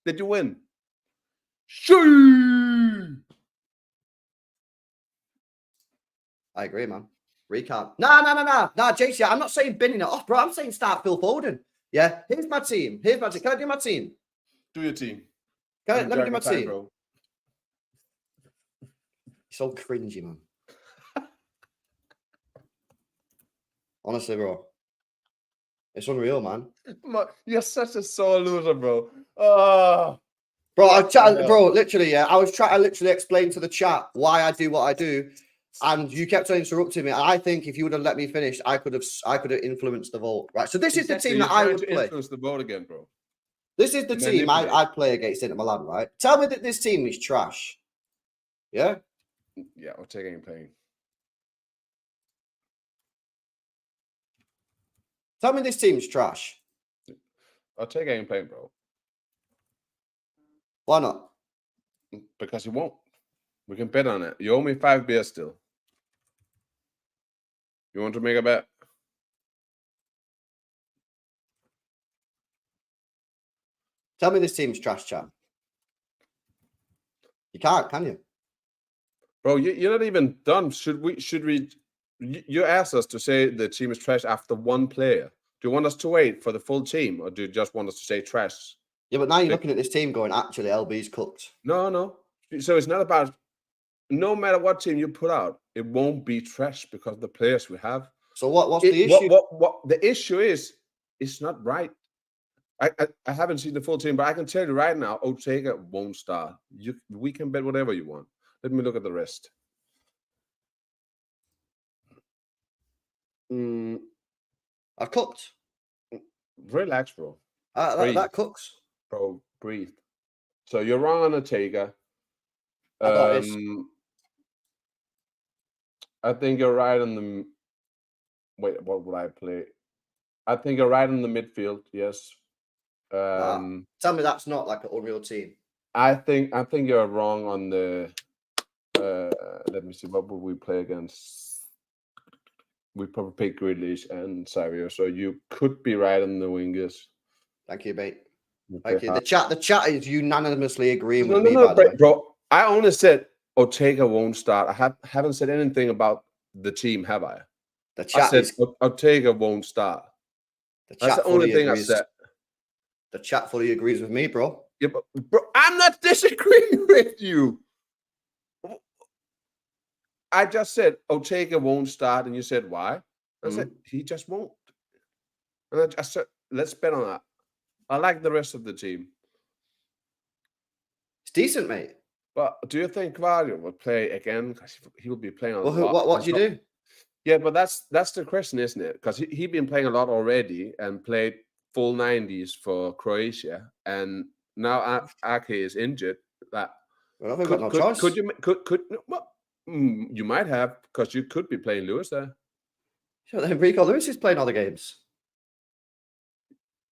Did you win? Sure. I agree, man. Recount. No, JC, I'm not saying binning it off, bro. I'm saying start Phil Foden. Yeah, here's my team. Can I do my team? Do your team. Let me do my team. Bro. You're so cringy, man. Honestly, bro. It's unreal, man. You're such a sore loser, bro. Oh. Bro, literally, yeah. I was trying to literally explain to the chat why I do what I do, and you kept on interrupting me. I think if you would have let me finish, I could have influenced the vote. Right. So this is the team that I would play. Influence the vote again, bro. This is the team I'd play against Inter Milan, right? Tell me that this team is trash. Yeah? Yeah, I'll take ain't playing. Tell me this team's trash. I'll take ain't playing, bro. Why not? Because you won't. We can bet on it. You owe me 5 beers still. You want to make a bet? Tell me this team's trash, chat. You can't, can you? Bro, you're not even done. Should we? You asked us to say the team is trash after one player. Do you want us to wait for the full team, or do you just want us to say trash? Yeah, but now you're looking at this team going, actually, LB's cooked. No. So it's not about, no matter what team you put out, it won't be trash because of the players we have. So what's the issue? What the issue is, it's not right. I haven't seen the full team, but I can tell you right now, Ortega won't start. We can bet whatever you want. Let me look at the rest. I've cooked. Relax, bro. That cooks. Bro, breathe. So you're wrong on Ortega. I think you're right on the. Wait, what would I play? I think you're right in the midfield. Yes. Tell me that's not like an unreal team. I think you're wrong on the. Let me see. What would we play against? We probably pick Grealish and Savio, so you could be right on the wingers. Thank you, mate. Thank you. The chat is unanimously agreeing with me. Bro. I only said Ortega won't start. I haven't said anything about the team, have I? The chat I said Ortega won't start. That's the only thing I said. The chat fully agrees with me, bro. Yeah, but bro, I'm not disagreeing with you. I just said Ortega won't start, and you said why? I said he just won't. And I said, let's bet on that. I like the rest of the team. It's decent, mate. But do you think Gvardiol will play again? Because he will be playing a lot. What do you do? Yeah, but that's the question, isn't it? Because he's been playing a lot already and played full 90s for Croatia, and now Ake is injured. That well, I've got no choice. You might have, because you could be playing Lewis there. Sure, then Rico Lewis is playing all the games.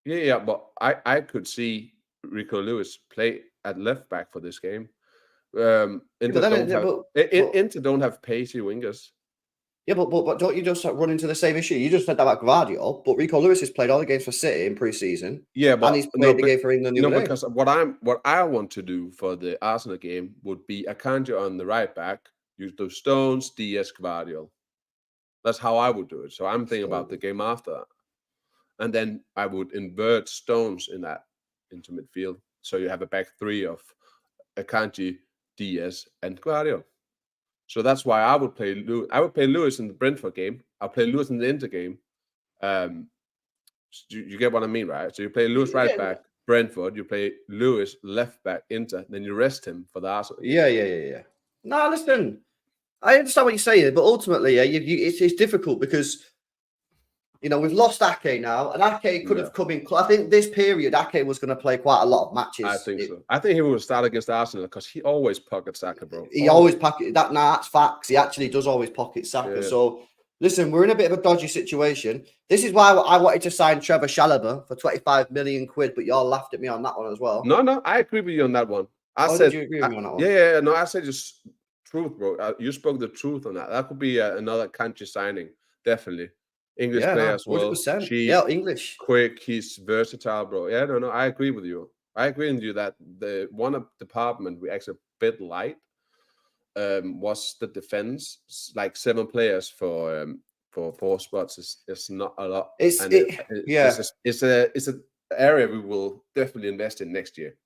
Yeah, but I could see Rico Lewis play at left back for this game. Inter don't have pacey wingers. Yeah, but don't you just run into the same issue? You just said that about Gvardiol, but Rico Lewis has played all the games for City in pre-season. Yeah, but and he's played the game for England. No, because what I want to do for the Arsenal game would be Akanji on the right back, use those Stones, Diaz, Gvardiol. That's how I would do it. So I'm thinking about the game after that. And then I would invert Stones into midfield. So you have a back three of Akanji, Diaz, and Gvardiol. So that's why I would play Lewis. I would play Lewis in the Brentford game. I'll play Lewis in the Inter game. You get what I mean, right? So you play Lewis right back, Brentford. You play Lewis left back, Inter. Then you rest him for the Arsenal. Yeah. No, listen. I understand what you're saying, but ultimately, it's difficult because, we've lost Ake now, and Ake could have come in. I think this period, Ake was going to play quite a lot of matches. I think so. I think he will start against Arsenal because he always pockets Saka, bro. He always pockets that. Nah, that's facts. He actually does always pocket Saka. Yeah. So, listen, we're in a bit of a dodgy situation. This is why I wanted to sign Trevor Chalobah for 25 million quid, but y'all laughed at me on that one as well. No, I agree with you on that one. Did you agree with me on that one? Yeah. No, I said just truth, bro. You spoke the truth on that. That could be another country signing, definitely. English Yeah, player no, as well. 100%. Cheap, Yeah, English. quick. He's versatile, bro. Yeah, no, I agree with you. I agree with you that the one department we actually a bit light was the defense. Like 7 players for 4 spots is not a lot, and Yeah. it's a area we will definitely invest in next year.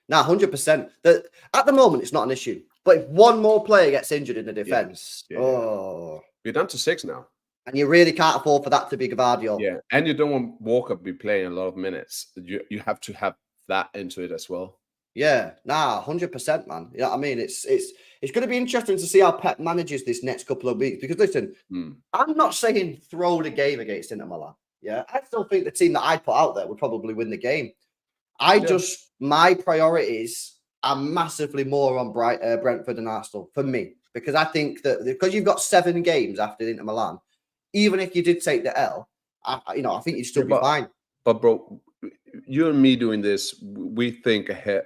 Nah, 100%. At the moment, it's not an issue. But if one more player gets injured in the defense, Yeah. oh, We're down to 6 now. and you really can't afford for that to be Gvardiol. Yeah, and you don't want Walker to be playing a lot of minutes. You have to have that into it as well. Yeah, nah, 100%, man. You know what I mean? It's going to be interesting to see how Pep manages this next couple of weeks. Because listen, I'm not saying throw the game against Inter Milan. Yeah, I still think the team that I put out there would probably win the game. My priorities are massively more on Brentford and Arsenal for me, because I think that because you've got 7 games after Inter Milan, even if you did take the L, I think you'd still be fine. But bro, you and me doing this, we think ahead.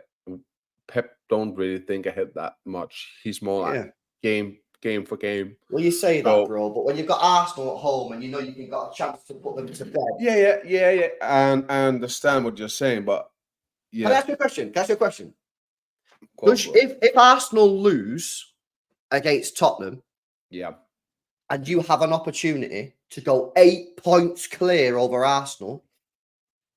Pep don't really think ahead that much. He's more like game for game. Well, you say that, bro, but when you've got Arsenal at home and you know you've got a chance to put them to bed. Yeah. And I understand what you're saying, but yeah. Can I ask you a question? If Arsenal lose against Tottenham, and you have an opportunity to go 8 points clear over Arsenal,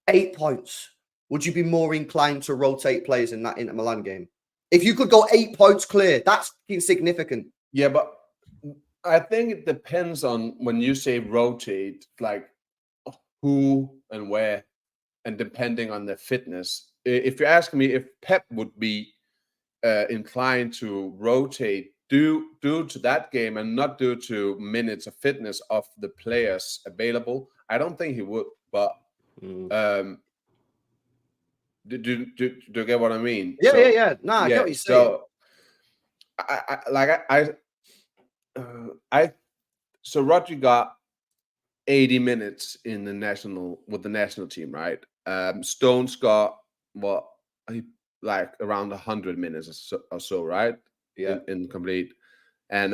8 points, would you be more inclined to rotate players in that Inter Milan game? If you could go 8 points clear, that's significant. Yeah, but I think it depends on when you say rotate, like who and where, and depending on their fitness. If you're asking me if Pep would be inclined to rotate due to that game and not due to minutes of fitness of the players available, I don't think he would. But do you get what I mean? Yeah. No, I get what you're saying. So Rodri got 80 minutes in the national team, right? Stones got around 100 minutes or so, right? Yeah, in complete. And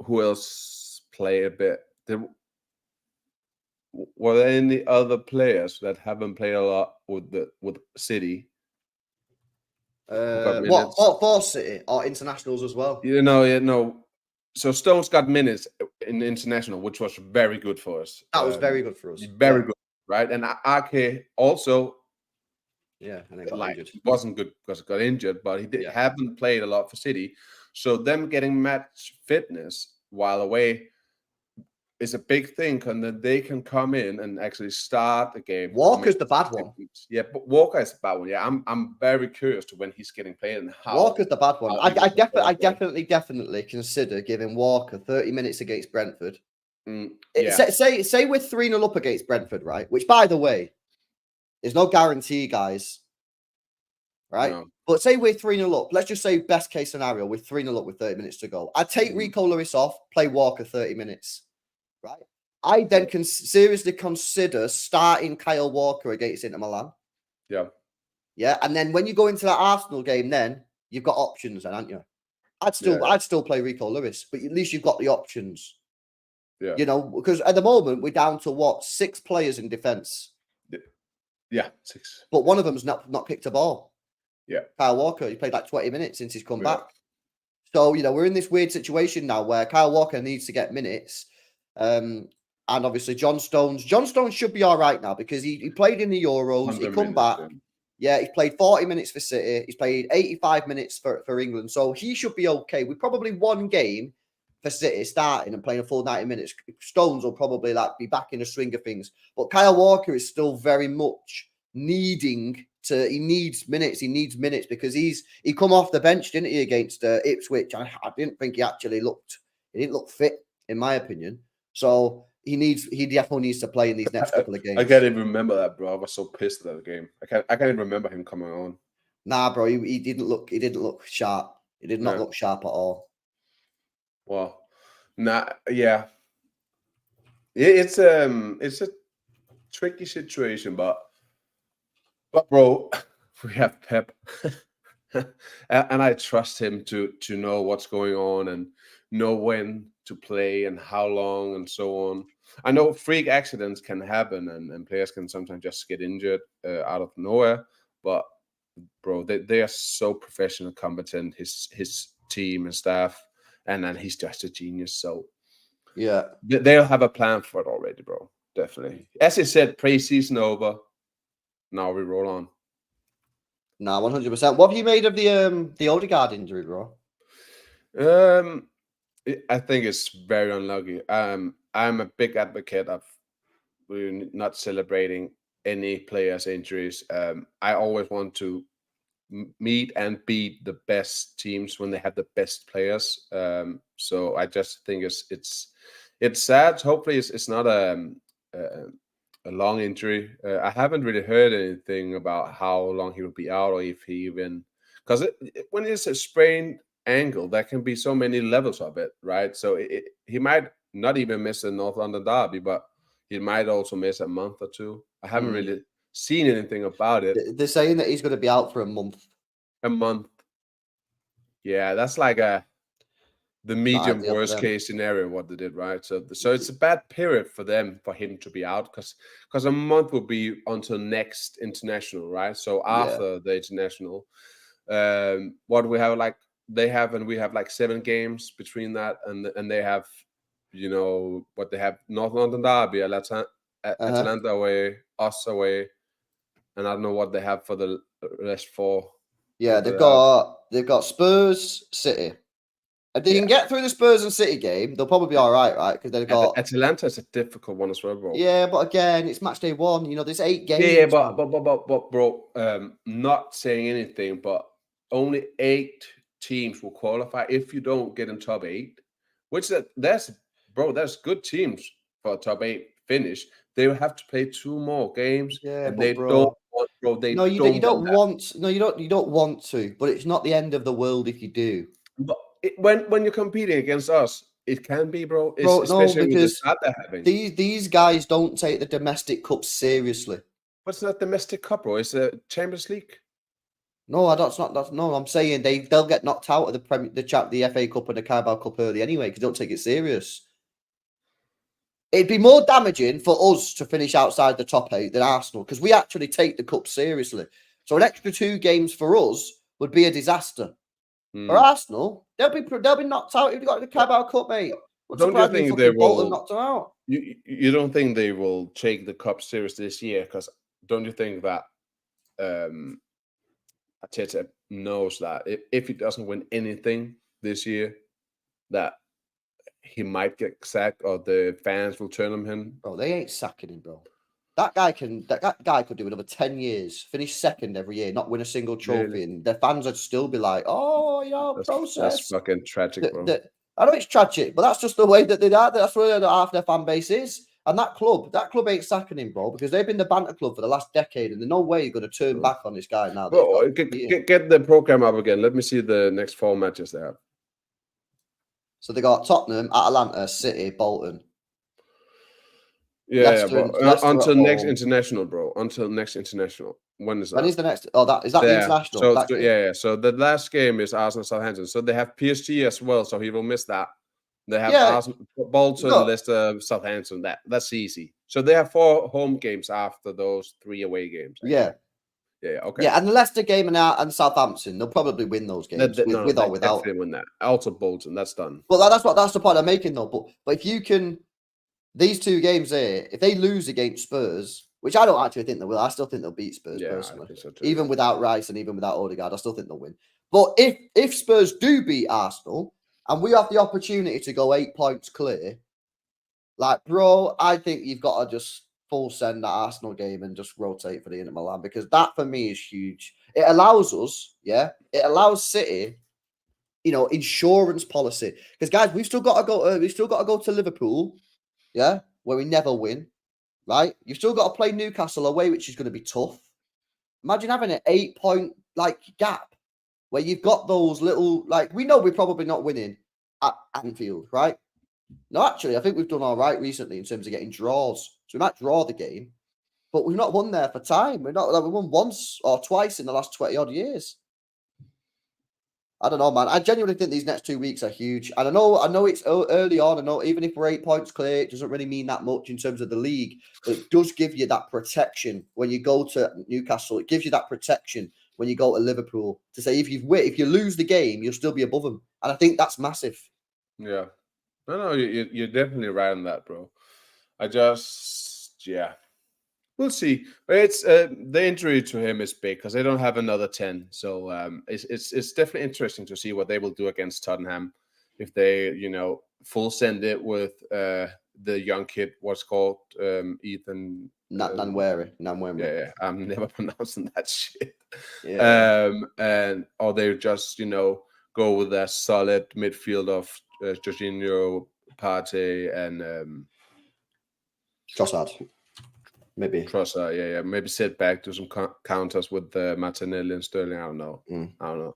who else play a bit? Were there any other players that haven't played a lot with City? For City or internationals as well? So Stones got minutes in the international, which was very good for us. That was very good for us. Very good, right? And Ake also, and then got injured. Wasn't good because he got injured, but he haven't played a lot for City. So them getting match fitness while away is a big thing, and that they can come in and actually start the game. Walker's the bad one. Yeah, but Walker is the bad one. Yeah, I'm very curious to when he's getting played and how. Walker's the bad one. I definitely consider giving Walker 30 minutes against Brentford. Say we're 3-0 up against Brentford, right? Which, by the way, there's no guarantee, guys. Right? No. But say we're 3-0 up. Let's just say best case scenario, we're 3-0 up with 30 minutes to go. I'd take Rico Lewis off, play Walker 30 minutes. Right? I then can seriously consider starting Kyle Walker against Inter Milan. Yeah. And then when you go into that Arsenal game, then you've got options, then, aren't you? I'd still play Rico Lewis, but at least you've got the options. Yeah. Because at the moment we're down to 6 players in defense. Yeah, 6. But one of them's not picked a ball. Yeah. Kyle Walker, he played 20 minutes since he's come back. So, we're in this weird situation now where Kyle Walker needs to get minutes. And obviously John Stones should be all right now because he played in the Euros. He come back. Yeah, he's played 40 minutes for City. He's played 85 minutes for England. So he should be okay. We probably one game for City starting and playing a full 90 minutes. Stones will probably be back in the swing of things. But Kyle Walker is still very much he needs minutes. He needs minutes because he come off the bench, didn't he, against Ipswich? I didn't think he didn't look fit, in my opinion. So he definitely needs to play in these next couple of games. I can't even remember that, bro. I was so pissed at that game. I can't even remember him coming on. Nah, bro, he didn't look sharp. He did not look sharp at all. Well, yeah. It's a tricky situation, but bro, we have Pep. And I trust him to know what's going on and know when to play and how long and so on. I know freak accidents can happen, and players can sometimes just get injured out of nowhere. But bro, they are so professional, competent. His team and staff, and then he's just a genius. So Yeah. they'll have a plan for it already, bro. Definitely. As I said, pre-season over. Now we roll on. Nah, 100%. What have you made of the Odegaard injury, bro? I think it's very unlucky. I'm a big advocate of we're not celebrating any players' injuries. I always want to meet and beat the best teams when they have the best players. So I just think it's sad. Hopefully, it's not a long injury. I haven't really heard anything about how long he will be out, or if he even because when it's a sprained ankle, there can be so many levels of it, right? So he might not even miss the North London derby, but he might also miss a month or two. I haven't really seen anything about it. They're saying that he's going to be out for a month. A month. Yeah, that's like the medium ideal for worst them. case scenario what they did, right? So it's a bad period for them for him to be out because a month will be until next international, right? So after the international, what we have like they have and we have like 7 games between that and they have what they have North London derby, Atalanta away, us away, and I don't know what they have for the rest 4. Yeah, they've got Spurs, City. If they can get through the Spurs and City game, they'll probably be all right, right? Because they've got Atalanta is a difficult one as well, bro. Yeah, but again, it's match day 1. There's 8 games. Yeah, but bro, not saying anything, but only 8 teams will qualify if you don't get in top 8. Which that's good teams for a top 8 finish. They will have to play 2 more games. Yeah, and but they bro, don't want, bro. They no, you don't want. No, you don't want to. But it's not the end of the world if you do. But when you're competing against us, it can be, bro. Bro, Especially no, with the because start they're having. these guys don't take the domestic cup seriously. What's that domestic cup, bro? It's a Champions League. No, no. I'm saying they'll get knocked out of the FA Cup and the Carabao Cup early anyway because they don't take it serious. It'd be more damaging for us to finish outside the top 8 than Arsenal because we actually take the cup seriously. So an extra 2 games for us would be a disaster. For Arsenal, they'll be knocked out if they got the Carabao Cup, mate. Don't you think they will knocked them out? You don't think they will take the cup seriously this year? Because don't you think that Arteta knows that if he doesn't win anything this year, that he might get sacked or the fans will turn on him? Bro, they ain't sacking him, bro. That guy could do another 10 years, finish second every year, not win a single trophy, Really? and their fans would still be like, "Oh, process." That's fucking tragic, bro. I know it's tragic, but that's just the way that they are. That's where half their fan base is. And that club ain't sacking him, bro, because they've been the banter club for the last decade, and there's no way you're going to turn back on this guy now. Bro, get the program up again. Let me see the next 4 matches they have. So they got Tottenham, Atalanta, City, Bolton. Yeah, until next international, bro. Until next international. When is that? When is the next? Oh, is that the international? So the last game is Arsenal Southampton. So they have PSG as well. So he will miss that. They have Arsenal, Bolton, Leicester, Southampton. That's easy. So they have 4 home games after those 3 away games. Yeah. Yeah. Okay. Yeah, and the Leicester game and Southampton, they'll probably win those games with or without. They win that. Also Bolton, that's done. But that's the point I'm making though. But if you can, these 2 games here, if they lose against Spurs, which I don't actually think they will, I still think they'll beat Spurs personally. I think so too, even without Rice and even without Odegaard, I still think they'll win. But if Spurs do beat Arsenal and we have the opportunity to go 8 points clear, like, bro, I think you've got to just full send that Arsenal game and just rotate for the Inter Milan, because that for me is huge. It allows us, it allows City, insurance policy. Because guys, we've still got to go to Liverpool, where we never win, right? You've still got to play Newcastle away, which is going to be tough. Imagine having an 8-point gap where you've got those little we know we're probably not winning at Anfield, right? No, actually, I think we've done all right recently in terms of getting draws. So we might draw the game, but we've not won there for time. We won once or twice in the last 20 odd years. I don't know, man. I genuinely think these next 2 weeks are huge. And I know it's early on. I know even if we're 8 points clear, it doesn't really mean that much in terms of the league. But it does give you that protection when you go to Newcastle. It gives you that protection when you go to Liverpool to say if you lose the game, you'll still be above them. And I think that's massive. Yeah. No, you're definitely right on that, bro. We'll see. But it's the injury to him is big because they don't have another 10. So it's definitely interesting to see what they will do against Tottenham if they full send it with the young kid. What's called Ethan Nanweri. Yeah, I'm never pronouncing that shit. Yeah. Or they just go with that solid midfield of Jorginho, Partey, and Trossard. Maybe. Trossard, yeah. Maybe sit back, do some counters with Martinelli and Sterling. I don't know. I don't know.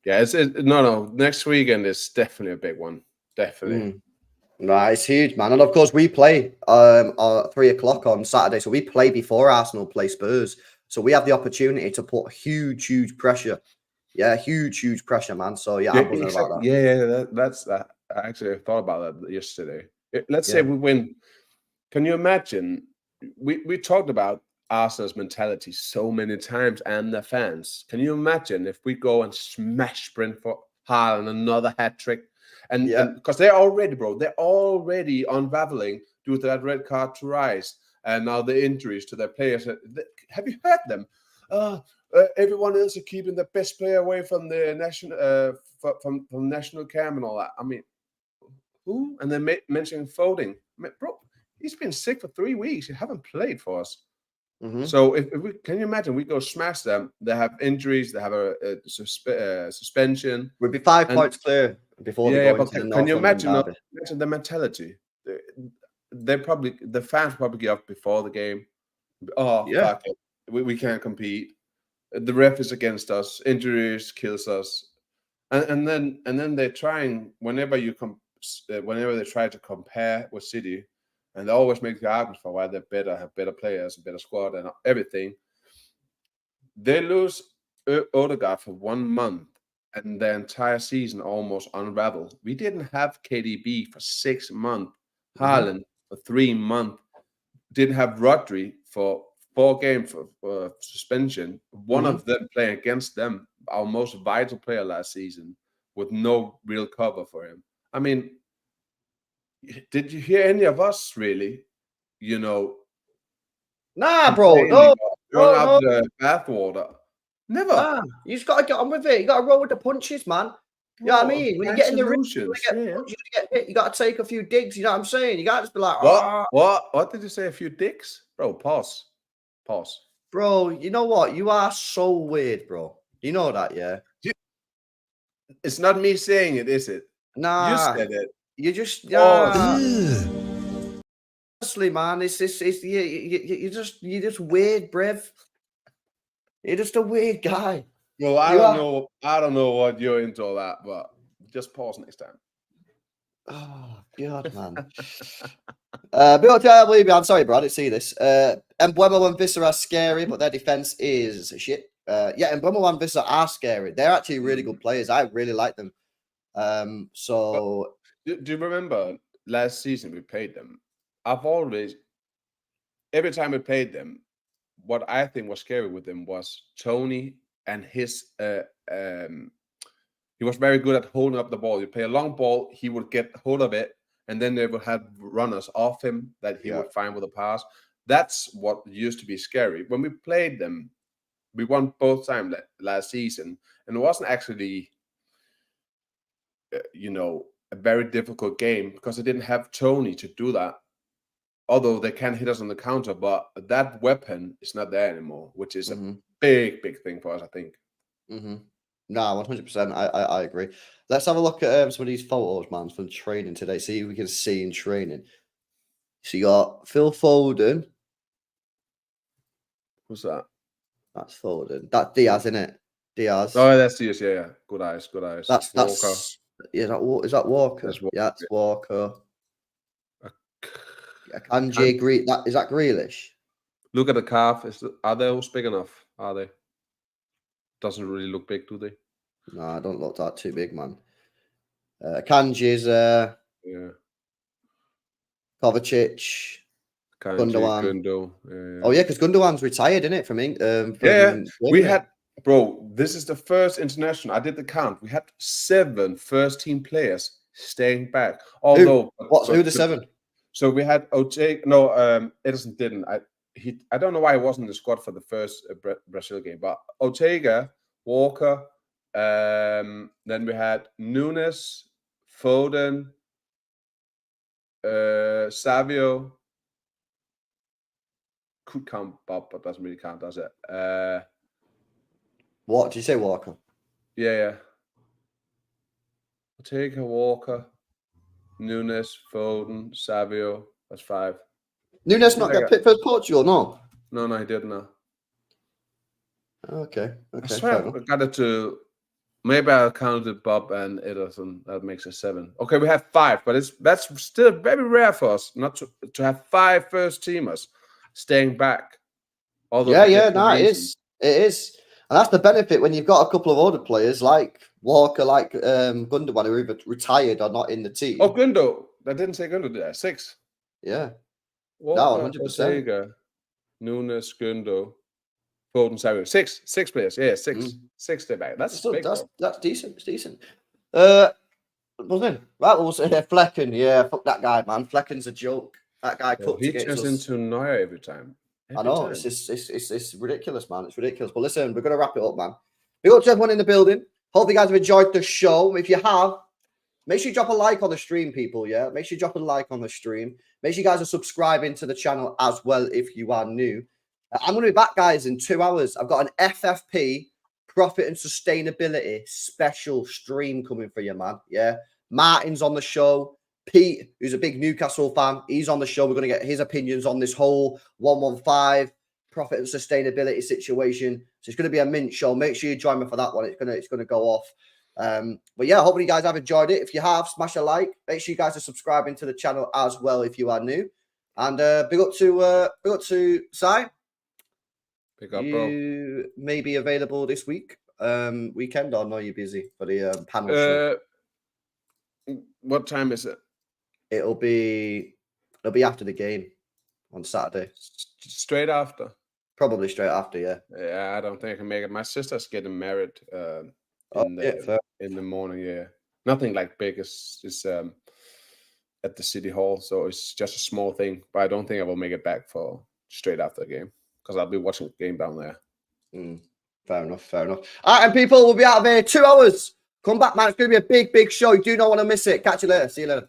Yeah, no. Next weekend is definitely a big one. Definitely. No, it's huge, man. And of course, we play 3:00 on Saturday, so we play before Arsenal play Spurs. So we have the opportunity to put huge pressure. Yeah, huge pressure, man. So yeah, I'm buzzing about that. Yeah, that's I actually thought about that yesterday. Let's say we win. Can you imagine? We talked about Arsenal's mentality so many times and the fans. Can you imagine if we go and smash Brentford, Haaland another hat trick? And because they're already unraveling due to that red card to Rice, and now the injuries to their players. Have you heard them? Everyone else are keeping the best player away from the national from national camp and all that. I mean, who? And then mentioning Foden, bro. He's been sick for 3 weeks. He haven't played for us. So if we can you imagine we go smash them? They have injuries. They have a suspension. We'd be 5 points clear before they go into the North can you imagine London the mentality? The fans probably get up before the game. Fuck it. We can't compete. The ref is against us. Injuries kills us, and then they're trying whenever they try to compare with City. And they always make the argument for why they're better, have better players, better squad, and everything. They lose Odegaard for 1 month, and the entire season almost unraveled. We didn't have KDB for 6 months, Haaland for 3 months, didn't have Rodri for 4 games for suspension. One of them playing against them, our most vital player last season, with no real cover for him. I mean, did you hear any of us really? Nah, bro. No. Out the bathwater. Never. Nah, you just got to get on with it. You got to roll with the punches, man. You know what I mean? When you get in the ring, you get hit. You got to take a few digs. You know what I'm saying? You got to just be like, What did you say? A few dicks, bro? Pause. Bro, you know what? You are so weird, bro. You know that, yeah? It's not me saying it, is it? Nah. You said it. You just honestly, man, it's you're just weird, Brev. You're just a weird guy. Well, I don't know what you're into all that, but just pause next time. Oh God, man. I'm sorry, bro. I didn't see this. Mbeumo and Visser are scary, but their defense is shit. Mbeumo and Visser are scary. They're actually really good players. I really like them. Do you remember last season we played them? Every time we played them, what I think was scary with them was Tony and his. He was very good at holding up the ball. You play a long ball, he would get hold of it, and then they would have runners off him that he would find with a pass. That's what used to be scary. When we played them, we won both times last season, and it wasn't actually, a very difficult game because they didn't have Tony to do that. Although they can hit us on the counter, but that weapon is not there anymore, which is a big thing for us, I think. No, 100%. I agree. Let's have a look at some of these photos, man, from training today. See if we can see in training. So you got Phil Foden. Who's that? That's Foden. That's Diaz, isn't it? Diaz. Oh, that's Diaz. Yeah. Good eyes. That's Walker. Yeah, is that Walker? That's Walker. Kanji, is that Grealish? Look at the calf. Are they all big enough? Are they? Doesn't really look big, do they? No, I don't look that too big, man. Kanji's, Yeah. Kovacic, Kanji, Gundogan. Gundo. Oh yeah, because Gundogan's retired, isn't it? From Yeah, we Germany. had, bro, this is the first international. I did the count. We had 7 first-team players staying back. Although, Who the 7? So we had Ortega. No, Edison didn't. I don't know why he wasn't in the squad for the first Brazil game. But Ortega, Walker, then we had Nunes, Foden, Savio. Could count Bob, but doesn't really count, does it? What did you say, Walker? Yeah. Ortega, Walker, Nunes, Foden, Savio. That's 5. Nunes not get picked for Portugal, no? No, he didn't. No. Okay. I swear I got it to. Maybe I counted Bob and Ederson. That makes it 7. Okay, we have 5, but that's still very rare for us not to have 5 first teamers staying back. Yeah, it is. It is. And that's the benefit when you've got a couple of older players like Walker, like Gundogan, who are either retired or not in the team. Oh, Gundo. I didn't say Gundo, did I? 6. Yeah. Walker, no, 100%. Ortega, Nunes, Gundo, Foden, Savio. 6 players. Yeah, 6. 6 stay back. That's decent. It's decent. Right, we'll say Flecken. Yeah, fuck that guy, man. Flecken's a joke. That guy cooked he against turns us. into Neuer every time. I know, it's ridiculous, man. It's ridiculous. But listen, we're going to wrap it up, man. Big up to everyone in the building. Hope you guys have enjoyed the show. If you have, make sure you drop a like on the stream, people, yeah? Make sure you drop a like on the stream. Make sure you guys are subscribing to the channel as well if you are new. I'm going to be back, guys, in 2 hours. I've got an FFP, Profit and Sustainability, special stream coming for you, man, yeah? Martin's on the show. Pete, who's a big Newcastle fan, he's on the show. We're going to get his opinions on this whole 115 profit and sustainability situation. So it's going to be a mint show. Make sure you join me for that one. It's going to go off. But yeah, hopefully you guys have enjoyed it. If you have, smash a like. Make sure you guys are subscribing to the channel as well if you are new. And big up to Si. Pick up, bro. You may be available this weekend, or no? You're busy for the panel show. What time is it? It'll be after the game on Saturday. Straight after. Probably straight after, yeah. Yeah, I don't think I can make it. My sister's getting married in the morning. Yeah, nothing like big. It's at the city hall, so it's just a small thing. But I don't think I will make it back for straight after the game because I'll be watching the game down there. Fair enough. All right, and people, we'll be out of here 2 hours. Come back, man. It's going to be a big show. You do not want to miss it. Catch you later. See you later.